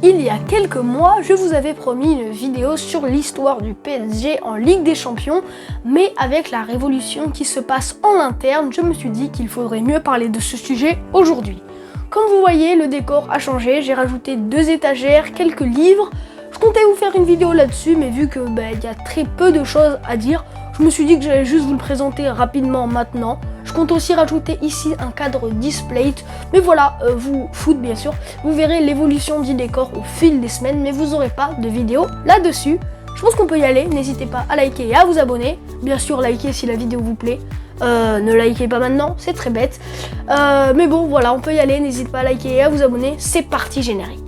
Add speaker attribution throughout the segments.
Speaker 1: Il y a quelques mois, je vous avais promis une vidéo sur l'histoire du PSG en Ligue des Champions, mais avec la révolution qui se passe en interne, je me suis dit qu'il faudrait mieux parler de ce sujet aujourd'hui. Comme vous voyez, le décor a changé, j'ai rajouté 2 étagères, quelques livres. Je comptais vous faire une vidéo là-dessus, mais vu que y a très peu de choses à dire, je me suis dit que j'allais juste vous le présenter rapidement maintenant. Je compte aussi rajouter ici un cadre display, mais voilà, foot bien sûr. Vous verrez l'évolution du décor au fil des semaines, mais vous n'aurez pas de vidéo là-dessus. Je pense qu'on peut y aller, n'hésitez pas à liker et à vous abonner. Bien sûr, likez si la vidéo vous plaît. Ne likez pas maintenant, c'est très bête. Mais bon, voilà, on peut y aller, n'hésitez pas à liker et à vous abonner. C'est parti, générique.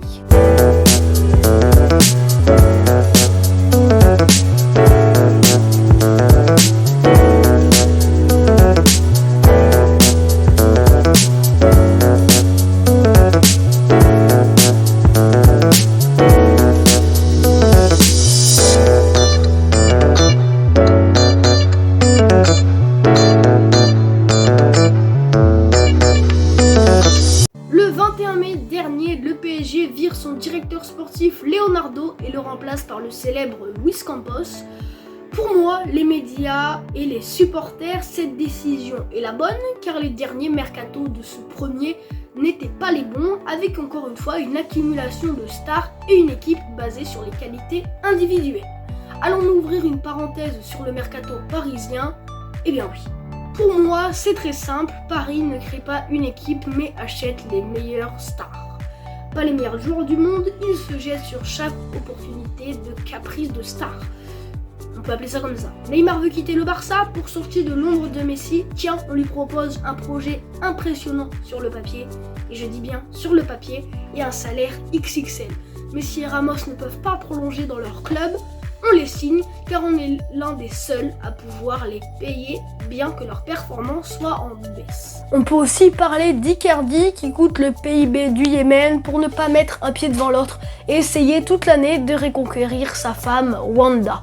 Speaker 1: Le 21 mai dernier, le PSG vire son directeur sportif Leonardo et le remplace par le célèbre Luis Campos. Pour moi, les médias et les supporters, cette décision est la bonne car les derniers mercato de ce premier n'étaient pas les bons, avec encore une fois une accumulation de stars et une équipe basée sur les qualités individuelles. Allons-nous ouvrir une parenthèse sur le mercato parisien? Eh bien oui. Pour moi, c'est très simple, Paris ne crée pas une équipe mais achète les meilleures stars. Pas les meilleurs joueurs du monde, ils se jettent sur chaque opportunité de caprice de stars. On peut appeler ça comme ça. Neymar veut quitter le Barça pour sortir de l'ombre de Messi. Tiens, on lui propose un projet impressionnant sur le papier, et je dis bien sur le papier, et un salaire XXL. Messi et Ramos ne peuvent pas prolonger dans leur club. On les signe car on est l'un des seuls à pouvoir les payer bien que leur performance soit en baisse. On peut aussi parler d'Icardi qui coûte le PIB du Yémen pour ne pas mettre un pied devant l'autre et essayer toute l'année de reconquérir sa femme Wanda.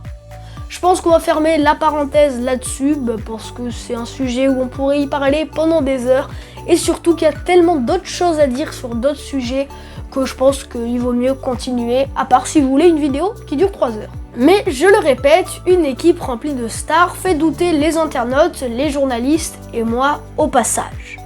Speaker 1: Je pense qu'on va fermer la parenthèse là-dessus parce que c'est un sujet où on pourrait y parler pendant des heures et surtout qu'il y a tellement d'autres choses à dire sur d'autres sujets que je pense qu'il vaut mieux continuer, à part si vous voulez une vidéo qui dure 3 heures. Mais je le répète, une équipe remplie de stars fait douter les internautes, les journalistes et moi au passage.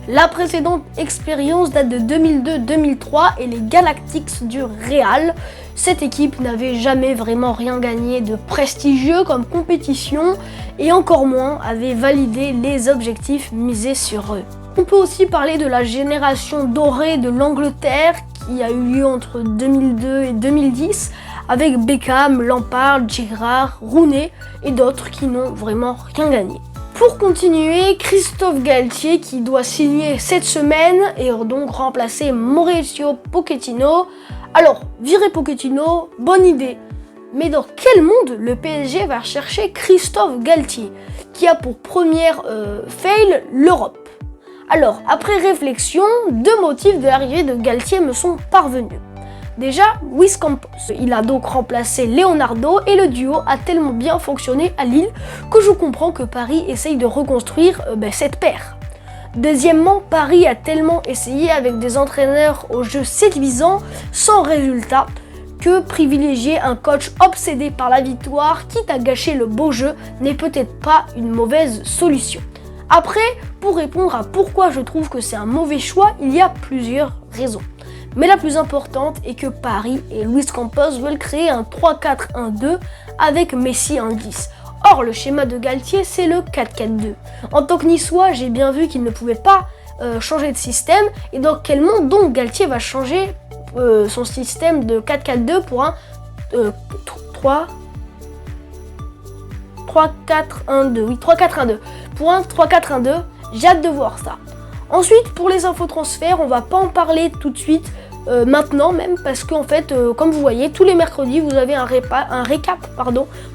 Speaker 1: La précédente expérience date de 2002-2003 et les Galactics du Real. Cette équipe n'avait jamais vraiment rien gagné de prestigieux comme compétition et encore moins avait validé les objectifs misés sur eux. On peut aussi parler de la génération dorée de l'Angleterre qui a eu lieu entre 2002 et 2010 avec Beckham, Lampard, Gerrard, Rooney et d'autres qui n'ont vraiment rien gagné. Pour continuer, Christophe Galtier qui doit signer cette semaine et donc remplacer Mauricio Pochettino. Alors, virer Pochettino, bonne idée. Mais dans quel monde le PSG va chercher Christophe Galtier qui a pour première fail l'Europe? Alors, après réflexion, 2 motifs de l'arrivée de Galtier me sont parvenus. Déjà, Luis Campos. Il a donc remplacé Leonardo et le duo a tellement bien fonctionné à Lille que je comprends que Paris essaye de reconstruire cette paire. Deuxièmement, Paris a tellement essayé avec des entraîneurs au jeu séduisant sans résultat que privilégier un coach obsédé par la victoire, quitte à gâcher le beau jeu, n'est peut-être pas une mauvaise solution. Après, pour répondre à pourquoi je trouve que c'est un mauvais choix, il y a plusieurs raisons. Mais la plus importante est que Paris et Luis Campos veulent créer un 3-4-1-2 avec Messi en 10. Or, le schéma de Galtier, c'est le 4-4-2. En tant que Niçois, j'ai bien vu qu'il ne pouvait pas changer de système. Et dans quel monde donc Galtier va changer son système de 4-4-2 pour un 3-4-1-2. Oui, 3-4-1-2. Pour un 3-4-1-2, j'ai hâte de voir ça. Ensuite, pour les infos transferts, on va pas en parler tout de suite, maintenant même, parce qu'en fait, comme vous voyez, tous les mercredis, vous avez un récap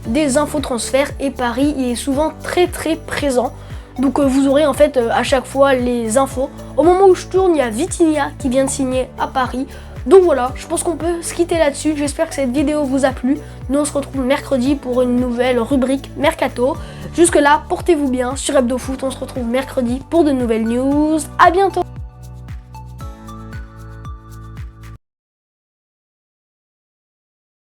Speaker 1: des infos transferts et Paris il est souvent très présent. Donc vous aurez en fait à chaque fois les infos. Au moment où je tourne, il y a Vitinha qui vient de signer à Paris. Donc voilà, je pense qu'on peut se quitter là-dessus. J'espère que cette vidéo vous a plu. Nous on se retrouve mercredi pour une nouvelle rubrique Mercato. Jusque là, portez-vous bien sur Hebdo Foot. On se retrouve mercredi pour de nouvelles news. À bientôt.